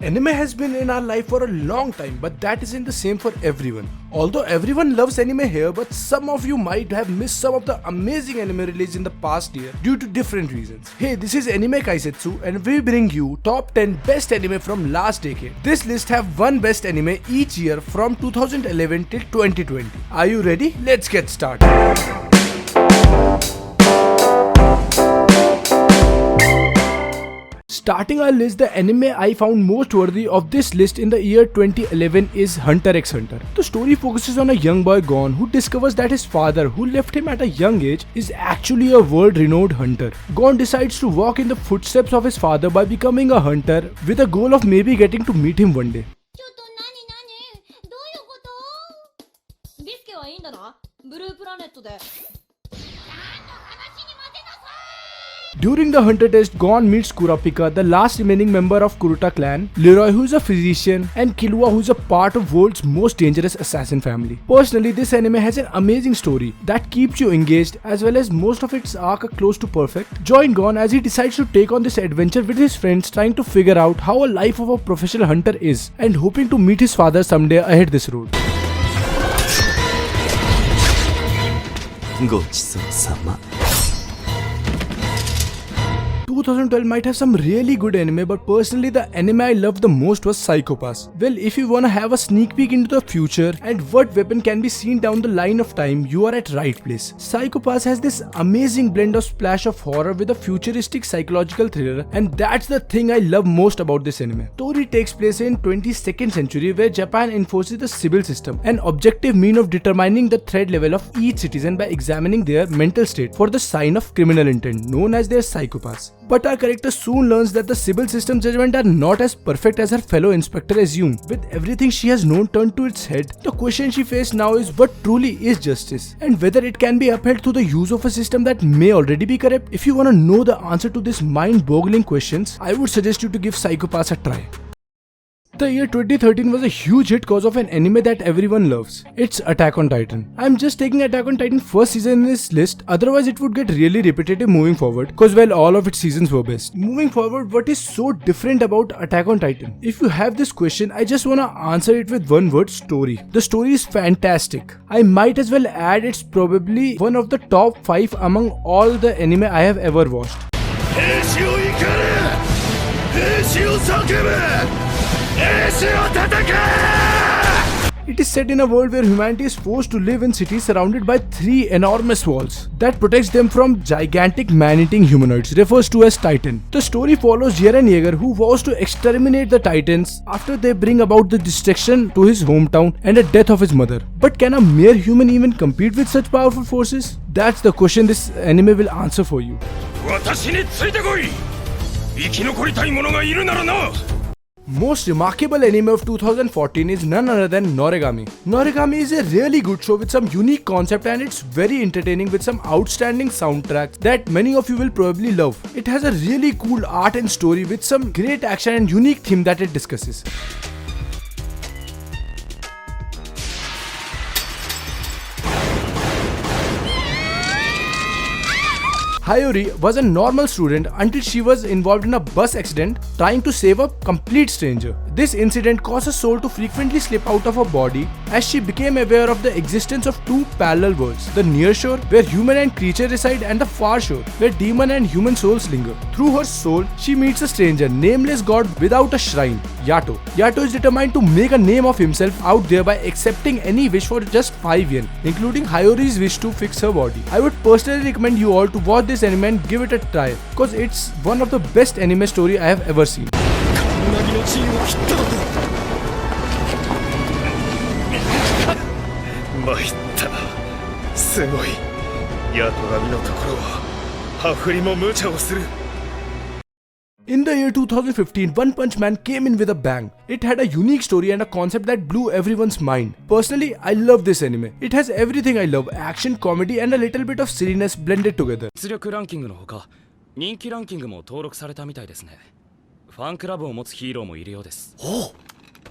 Anime has been in our life for a long time, but that isn't the same for everyone. Although everyone loves anime here, but some of you might have missed some of the amazing anime released in the past year due to different reasons. Hey, this is Anime Kaisetsu and we bring you top 10 best anime from last decade. This list have one best anime each year from 2011 till 2020. Are you ready? Let's get started. Starting our list, the anime I found most worthy of this list in the year 2011 is Hunter x Hunter. The story focuses on a young boy Gon who discovers that his father, who left him at a young age, is actually a world-renowned hunter. Gon decides to walk in the footsteps of his father by becoming a hunter with a goal of maybe getting to meet him one day. ちょっと何どういうことビスケはいいんだなブループラネットで During the hunter test, Gon meets Kurapika, the last remaining member of Kuruta clan, Leroy who is a physician, and Killua who is a part of world's most dangerous assassin family. Personally, this anime has an amazing story that keeps you engaged as well as most of its arc are close to perfect. Join Gon as he decides to take on this adventure with his friends, trying to figure out how a life of a professional hunter is and hoping to meet his father someday ahead this road. ごちそうさま。2012 might have some really good anime, but personally the anime I loved the most was Psycho Pass. Well, if you wanna have a sneak peek into the future and what weapon can be seen down the line of time, you are at right place. Psycho Pass has this amazing blend of splash of horror with a futuristic psychological thriller, and that's the thing I love most about this anime. Story takes place in 22nd century where Japan enforces the Sibyl system, an objective mean of determining the threat level of each citizen by examining their mental state for the sign of criminal intent, known as their Psycho Pass. But our character soon learns that the Sibyl system judgment are not as perfect as her fellow inspector assumed. With everything she has known turned to its head, the question she faces now is what truly is justice and whether it can be upheld through the use of a system that may already be corrupt. If you want to know the answer to these mind-boggling questions, I would suggest you to give Psycho Pass a try. The year 2013 was a huge hit cause of an anime that everyone loves. It's Attack on Titan. I'm just taking Attack on Titan first season in this list, otherwise it would get really repetitive moving forward cause well all of its seasons were best. Moving forward, what is so different about Attack on Titan? If you have this question, I just wanna answer it with one word: story. The story is fantastic. I might as well add it's probably one of the top 5 among all the anime I have ever watched. It is set in a world where humanity is forced to live in cities surrounded by 3 enormous walls that protects them from gigantic man-eating humanoids, refers to as Titan. The story follows Jiren Yeager, who vows to exterminate the Titans after they bring about the destruction to his hometown and the death of his mother. But can a mere human even compete with such powerful forces? That's the question this anime will answer for you. Most remarkable anime of 2014 is none other than Noragami. Noragami is a really good show with some unique concept and it's very entertaining with some outstanding soundtracks that many of you will probably love. It has a really cool art and story with some great action and unique theme that it discusses. Hayori was a normal student until she was involved in a bus accident trying to save a complete stranger. This incident caused her soul to frequently slip out of her body as she became aware of the existence of 2 parallel worlds, the near shore where human and creature reside and the far shore where demon and human souls linger. Through her soul, she meets a stranger, nameless god without a shrine, Yato. Yato is determined to make a name of himself out there by accepting any wish for just 5 yen, including Hayori's wish to fix her body. I would personally recommend you all to watch this anime and give it a try because it's one of the best anime story I have ever seen. In the year 2015, One Punch Man came in with a bang. It had a unique story and a concept that blew everyone's mind. Personally, I love this anime. It has everything I love: action, comedy, and a little bit of silliness blended together. 実力ランキングのほか、人気ランキングも登録されたみたいですね。ファンクラブを持つヒーローもいるようです。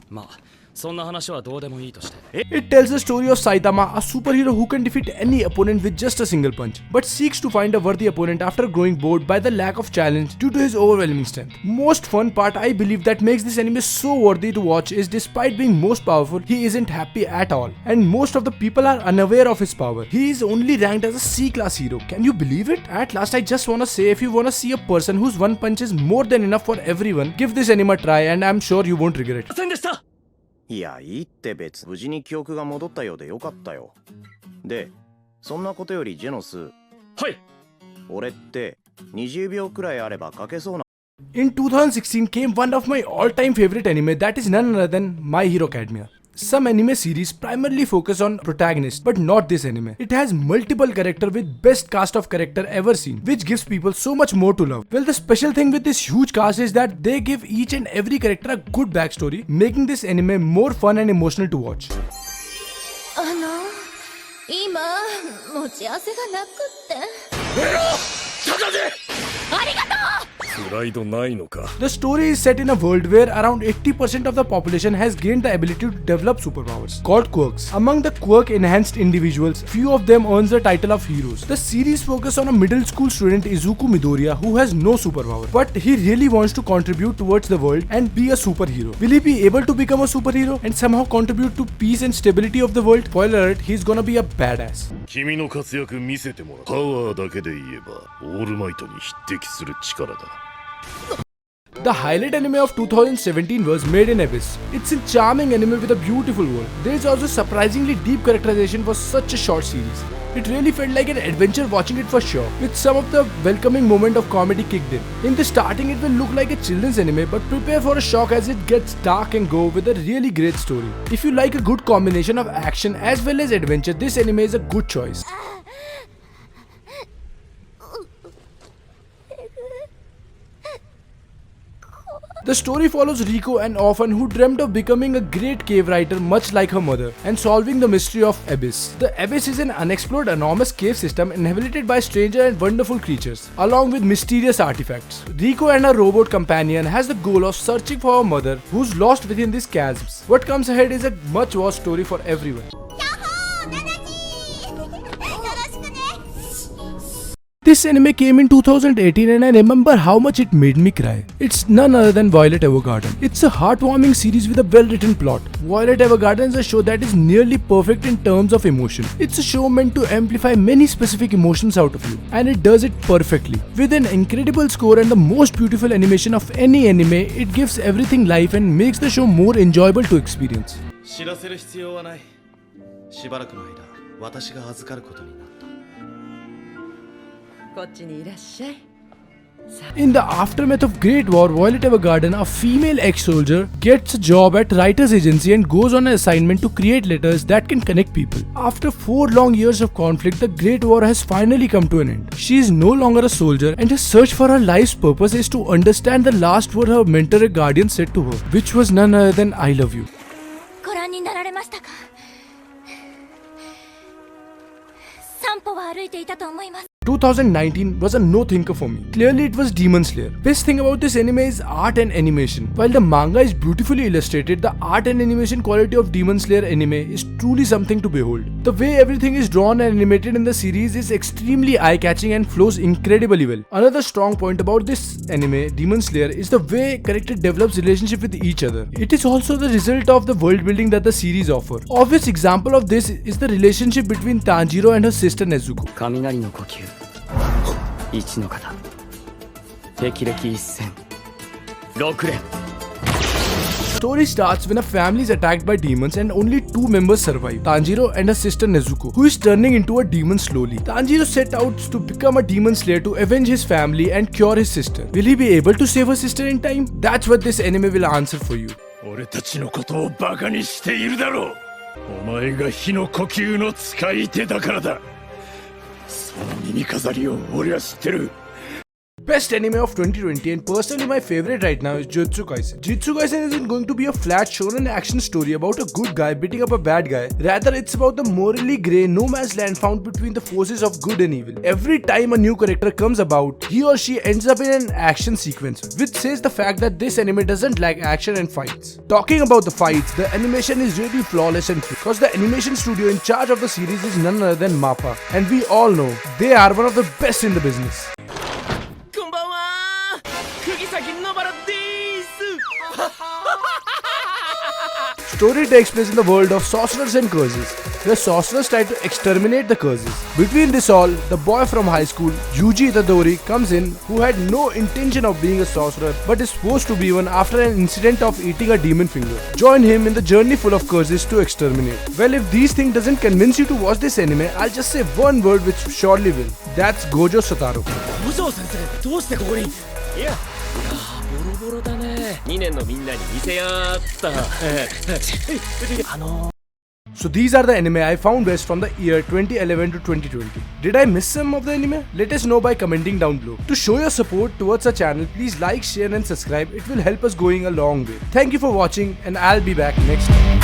まあ、そんな話はどうでもいいとして。 It tells the story of Saitama, a superhero who can defeat any opponent with just a single punch, but seeks to find a worthy opponent after growing bored by the lack of challenge due to his overwhelming strength. Most fun part I believe that makes this anime so worthy to watch is despite being most powerful, he isn't happy at all, and most of the people are unaware of his power. He is only ranked as a C-class hero. Can you believe it? At last, I just wanna say, if you wanna see a person whose one punch is more than enough for everyone, give this anime a try and I'm sure you won't regret it. せんでした。いやいいって別無事に記憶が戻ったようでよかったよ。でそんなことよりジェノス、はい。俺って20秒くらいあれば書けそうな。 In 2016 came one of my all-time favorite anime that is none other than My Hero Academia. Some anime series primarily focus on protagonists, but not this anime. It has multiple characters with best cast of character ever seen, which gives people so much more to love. Well, the special thing with this huge cast is that they give each and every character a good backstory, making this anime more fun and emotional to watch. 今持ち合わせがなくってありがとう。 プライドないのか。 The story is set in a world where around 80% of the population has gained the ability to develop superpowers, called quirks. Among the quirk-enhanced individuals, few of them earns the title of heroes. The series focuses on a middle school student Izuku Midoriya who has no superpower, but he really wants to contribute towards the world and be a superhero. Will he be able to become a superhero and somehow contribute to peace and stability of the world? Spoiler alert, he's gonna be a badass. 君の活躍見せてもらう。パワーだけで言えばオールマイトに匹敵する力だ。 The highlight anime of 2017 was Made in Abyss. It's a charming anime with a beautiful world. There is also surprisingly deep characterization for such a short series. It really felt like an adventure watching it for sure, with some of the welcoming moment of comedy kicked in. In the starting it will look like a children's anime, but prepare for a shock as it gets dark and go with a really great story. If you like a good combination of action as well as adventure, this anime is a good choice. The story follows Riko, an orphan who dreamt of becoming a great cave writer much like her mother and solving the mystery of Abyss. The Abyss is an unexplored enormous cave system inhabited by strange and wonderful creatures, along with mysterious artifacts. Riko and her robot companion has the goal of searching for her mother who's lost within these chasms. What comes ahead is a much-watched story for everyone. This anime came in 2018 and I remember how much it made me cry. It's none other than Violet Evergarden. It's a heartwarming series with a well-written plot. Violet Evergarden is a show that is nearly perfect in terms of emotion. It's a show meant to amplify many specific emotions out of you, and it does it perfectly. With an incredible score and the most beautiful animation of any anime, it gives everything life and makes the show more enjoyable to experience. 知らせる必要はない。しばらくの間、私が預かることになった。 In the aftermath of Great War, Violet Evergarden, a female ex-soldier, gets a job at Writer's Agency and goes on an assignment to create letters that can connect people. After 4 long years of conflict, the Great War has finally come to an end. She is no longer a soldier and her search for her life's purpose is to understand the last word her mentor and guardian said to her, which was none other than I love you. ご覧になられましたか。散歩は歩いていたと思います。 2019 was a no-thinker for me. Clearly it was Demon Slayer. Best thing about this anime is art and animation. While the manga is beautifully illustrated, the art and animation quality of Demon Slayer anime is truly something to behold. The way everything is drawn and animated in the series is extremely eye-catching and flows incredibly well. Another strong point about this anime, Demon Slayer, is the way character develops relationship with each other. It is also the result of the world building that the series offer. Obvious example of this is the relationship between Tanjiro and her sister Nezuko. 雷の呼吸一の型霹靂一閃6連 Story starts when a family is attacked by demons and only 2 members survive, Tanjiro and her sister Nezuko, who is turning into a demon slowly. Tanjiro set out to become a demon slayer to avenge his family and cure his sister. Will he be able to save her sister in time? That's what this anime will answer for you. 俺たちのことをバカにしているだろう。お前が火の呼吸の使い手だからだ。その耳飾りを俺は知ってる。Best anime of 2020 and personally my favorite right now is Jujutsu Kaisen. Jujutsu Kaisen isn't going to be a flat shonen action story about a good guy beating up a bad guy. Rather, it's about the morally grey no man's land found between the forces of good and evil. Every time a new character comes about, he or she ends up in an action sequence, which says the fact that this anime doesn't lack action and fights. Talking about the fights, the animation is really flawless and free, because the animation studio in charge of the series is none other than MAPPA, and we all know they are one of the best in the business. Story takes place in the world of sorcerers and curses, where sorcerers try to exterminate the curses. Between this all, the boy from high school, Yuji Itadori, comes in, who had no intention of being a sorcerer but is forced to be one after an incident of eating a demon finger. Join him in the journey full of curses to exterminate. Well, if these things doesn't convince you to watch this anime, I'll just say one word which surely will. That's Gojo Satoru. ボロボロだね。2年のみんなに見せやがった。So these are the anime I found best from the year 2011 to 2020. Did I miss some of the anime? Let us know by commenting down below. To show your support towards our channel, please like, share and subscribe. It will help us going a long way. Thank you for watching and I'll be back next time.